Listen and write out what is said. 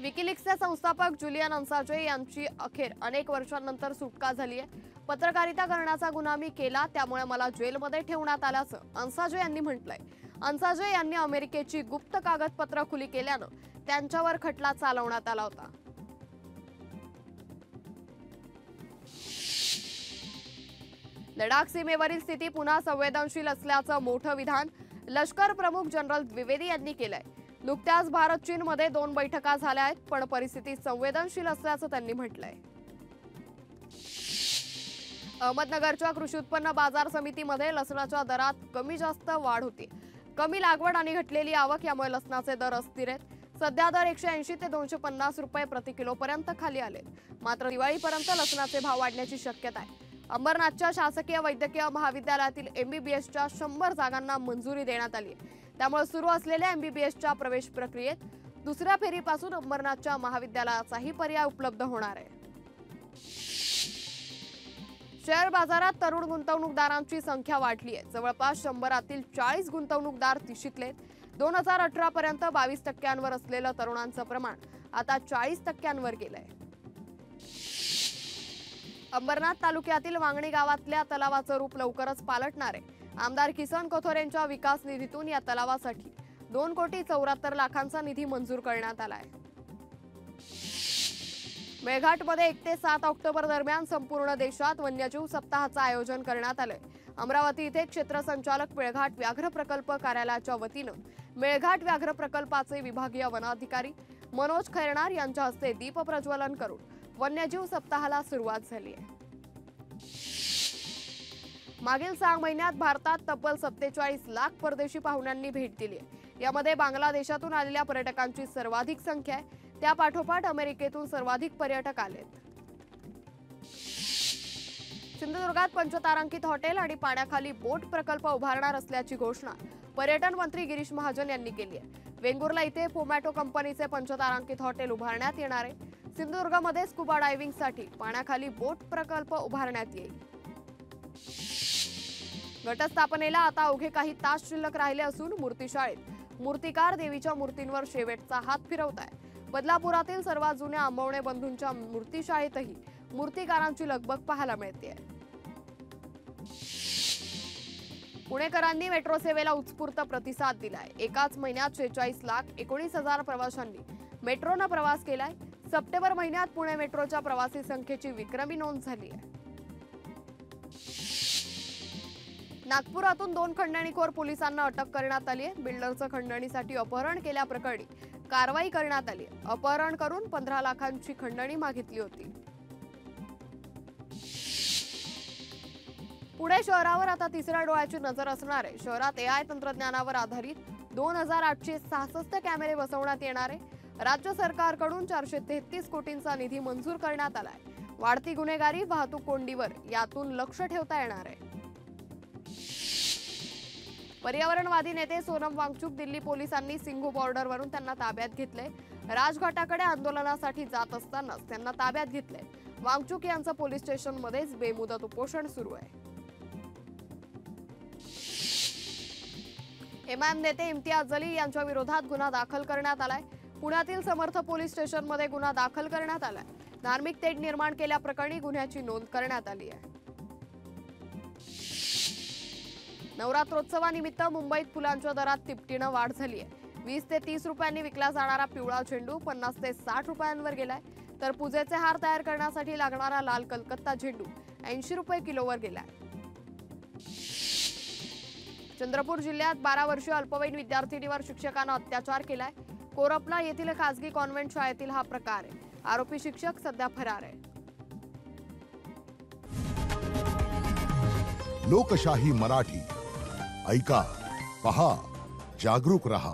विकिलीक्सचे संस्थापक जुलियन अन्साजे यांची अखेर अनेक वर्षांनंतर सुटका झाली आहे। पत्रकारिता करण्याचा गुन्हा मी केला, त्यामुळे मला जेलमध्ये ठेवण्यात आल्याचं अन्साजे यांनी म्हटलंय। अन्साजे यांनी अमेरिकेची गुप्त कागदपत्र खुली केल्यानं त्यांच्यावर खटला चालवण्यात आला होता। लडाख सीमेवरील स्थिती पुन्हा संवेदनशील असल्याचं मोठं विधान लष्कर प्रमुख जनरल द्विवेदी यांनी केलंय। नुकत्याच भारत चीन मध्ये 2 बैठका झाल्या आहेत, पण परिस्थिती संवेदनशील असल्याचं त्यांनी म्हटलंय। अहमदनगरच्या कृषी उत्पन्न बाजार समितीमध्ये लसणाच्या दरात कमी जास्त वाढ होती। कमी लागवड आणि घटलेली आवक यामुळे लसणाचे दर अस्थिर आहेत। सध्या दर 180 ते 250 रुपये प्रति किलो पर्यंत खाली आले। मात्र दिवाळीपर्यंत लसणाचे भाव वाढण्याची शक्यता आहे। अंबरनाथच्या शासकीय वैद्यकीय महाविद्यालयातील एमबीबीएसच्या 100 जागांना मंजुरी देण्यात आली आहे। त्यामुळे सुरू असलेल्या एमबीबीएसच्या प्रवेश प्रक्रियेत दुसऱ्या फेरीपासून अंबरनाथच्या महाविद्यालयाचाही पर्याय उपलब्ध होणार आहे। शेअर बाजारात तरुण गुंतवणूकदारांची संख्या वाढली आहे। जवळपास 100 40 गुंतवणूकदार तिशीतलेत। 2018 पर्यंत 22% असलेलं तरुणांचं प्रमाण आता 40% गेलंय। अंबरनाथ तालुक्यातील वांगणी गावातल्या तलावाचं रूप लवकरच पालटणार आहे। आमदार किसन कोथोरेंच्या विकास निधीतून या तलावासाठी 2,74,00,000 निधी मंजूर करण्यात आला आहे। मेळघाटमध्ये 1 ते 7 ऑक्टोबर दरम्यान संपूर्ण देशात वन्यजीव सप्ताहाचं आयोजन करण्यात आलंय। अमरावती इथे क्षेत्र संचालक मेळघाट व्याघ्र प्रकल्प कार्यालयाच्या वतीनं मेळघाट व्याघ्र प्रकल्पाचे विभागीय वनाधिकारी मनोज खैरनार यांच्या हस्ते दीप प्रज्वलन करून वन्यजीव सप्ताहाला सुरुवात झाली आहे। मागील 6 महिन्यात भारतात तब्बल 47 लाख परदेशी पाहुण्यांनी भेट दिली आहे। यामध्ये बांगलादेशातून आलेल्या पर्यटकांची सर्वाधिक संख्या आहे। त्यापाठोपाठ अमेरिकेतून सर्वाधिक पर्यटक आलेत। सिंधुदुर्गात पंचतारांकित हॉटेल आणि पाण्याखाली बोट प्रकल्प उभारणार असल्याची घोषणा पर्यटन मंत्री गिरीश महाजन यांनी केली आहे। वेंगुर्ला इथे फोमॅटो कंपनीचे पंचतारांकित हॉटेल उभारण्यात येणार आहे। सिंधुदुर्गमध्ये स्कुबा डायव्हिंगसाठी पाण्याखाली बोट प्रकल्प उभारण्यात येईल। घटस्थापनेला आता अवघे काही तास शिल्लक राहिले असून मूर्तिशाळेत मूर्तिकार देवीच्या मूर्तींवर शेवटचा हात फिरवताय। बदलापुरातील सर्वात जुन्या आंबवणे बंधूंच्या मूर्तिशाळेतही मूर्तिकारांची लगबग पाहायला मिळते। पुणेकरांनी मेट्रो सेवेला उत्स्फूर्त प्रतिसाद दिलाय। एकाच महिन्यात 46,19,000 प्रवाशांनी मेट्रोनं प्रवास केलाय। सप्टेंबर महिन्यात पुणे मेट्रोच्या प्रवासी संख्येची विक्रमी नोंद झाली आहे। नागपुरातून 2 खंडणीखोर पोलिसांना अटक करण्यात आली आहे। बिल्डरचं खंडणीसाठी अपहरण केल्याप्रकरणी कारवाई करण्यात आली। अपहरण करून 15 लाखांची खंडणी मागितली होती। पुणे शहरावर आता तिसऱ्या डोळ्याची नजर असणार आहे। शहरात एआय तंत्रज्ञानावर आधारित 2866 कॅमेरे बसवण्यात येणार आहे। राज्य सरकारकडून 433 कोटींचा निधी मंजूर करण्यात आलाय। वाढती गुन्हेगारी, वाहतूक कोंडीवर यातून लक्ष ठेवता येणार आहे। पर्यावरणवादी नेते सोनम वांगचुक दिल्ली पोलिसांनी सिंघू बॉर्डरवरून त्यांना ताब्यात घेतले। राजघाटाकडे आंदोलनासाठी जात असतानाच त्यांना ताब्यात घेतले। वांगचुक यांचं पोलीस स्टेशनमध्येच बेमुदत उपोषण सुरू आहे। एमआयएम नेते इम्तियाज जलील यांच्या विरोधात गुन्हा दाखल करण्यात आलाय। पुण्यातील समर्थ पोलीस स्टेशनमध्ये गुन्हा दाखल करण्यात आलाय। धार्मिक तेढ निर्माण केल्याप्रकरणी गुन्ह्याची नोंद करण्यात आली आहे। नवरात्रोत्सवानिमित्त मुंबईत फुलांच्या दरात तिपटीनं वाढ झाली आहे। 20 ते 30 रुपयांनी विकला जाणारा पिवळा झेंडू 50 ते 60 रुपयांवर गेलाय, तर पूजेचे हार तयार करण्यासाठी लागणारा लाल कलकत्ता झेंडू 80 रुपये किलोवर गेलाय। चंद्रपूर जिल्ह्यात 12 वर्षीय अल्पवयीन विद्यार्थिनीवर शिक्षकानं अत्याचार केलाय। कोरपला येथील खासगी कॉन्व्हेंट शाळेतील हा प्रकार आहे। आरोपी शिक्षक सध्या फरार आहे। लोकशाही मराठी ऐका, पहा, जागरूक रहा।